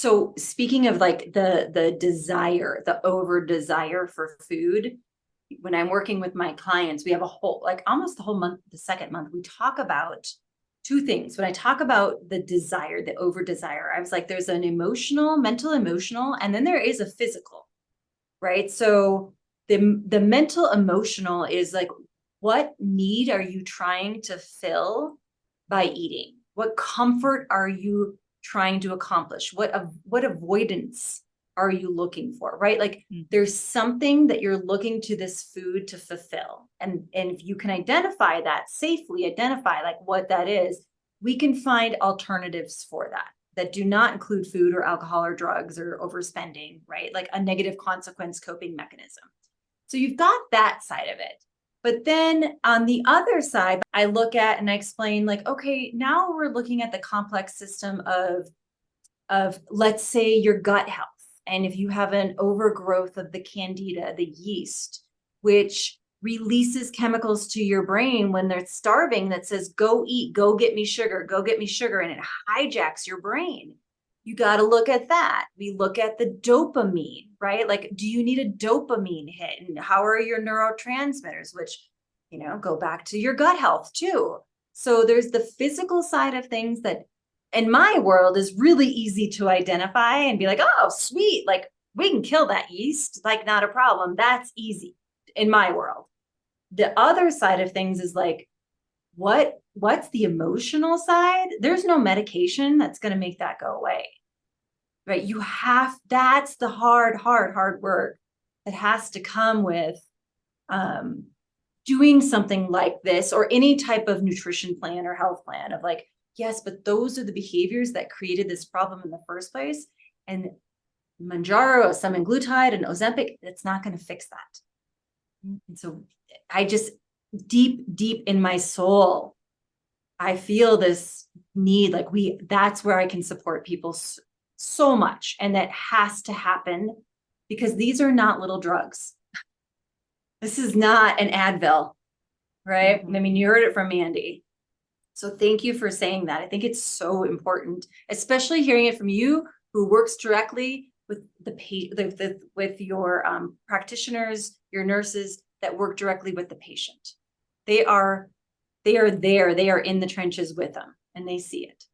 So speaking of like the desire, the over desire for food, when I'm working with my clients, we have a whole, like almost the whole month, the second month, we talk about two things. When I talk about the desire, the over desire, I was like, there's an emotional, mental, emotional, and then there is a physical, right? So the mental emotional is like, what need are you trying to fill by eating? What comfort are you trying to accomplish? What avoidance are you looking for, right? Like there's something that you're looking to this food to fulfill. And if you can identify that safely, identify like what that is, we can find alternatives for that do not include food or alcohol or drugs or overspending, right? Like a negative consequence coping mechanism. So you've got that side of it. But then on the other side, I look at and I explain like, okay, now we're looking at the complex system of let's say your gut health. And if you have an overgrowth of the candida, the yeast, which releases chemicals to your brain when they're starving that says, go eat, go get me sugar, go get me sugar. And it hijacks your brain. You got to look at that. We look at the dopamine, right? Like, do you need a dopamine hit? And how are your neurotransmitters, which, go back to your gut health too. So there's the physical side of things that in my world is really easy to identify and be like, oh, sweet. Like we can kill that yeast, like not a problem. That's easy in my world. The other side of things is like, what's the emotional side? There's no medication that's going to make that go away, right? That's the hard work that has to come with doing something like this or any type of nutrition plan or health plan of like, yes, but those are the behaviors that created this problem in the first place. And Manjaro, semaglutide, and Ozempic, it's not going to fix that. And so I just deep in my soul, I feel this need, like that's where I can support people so much. And that has to happen because these are not little drugs. This is not an Advil, right? I mean, you heard it from Mandy. So thank you for saying that. I think it's so important, especially hearing it from you who works directly with with your practitioners, your nurses that work directly with the patient. They are there. They are in the trenches with them and they see it.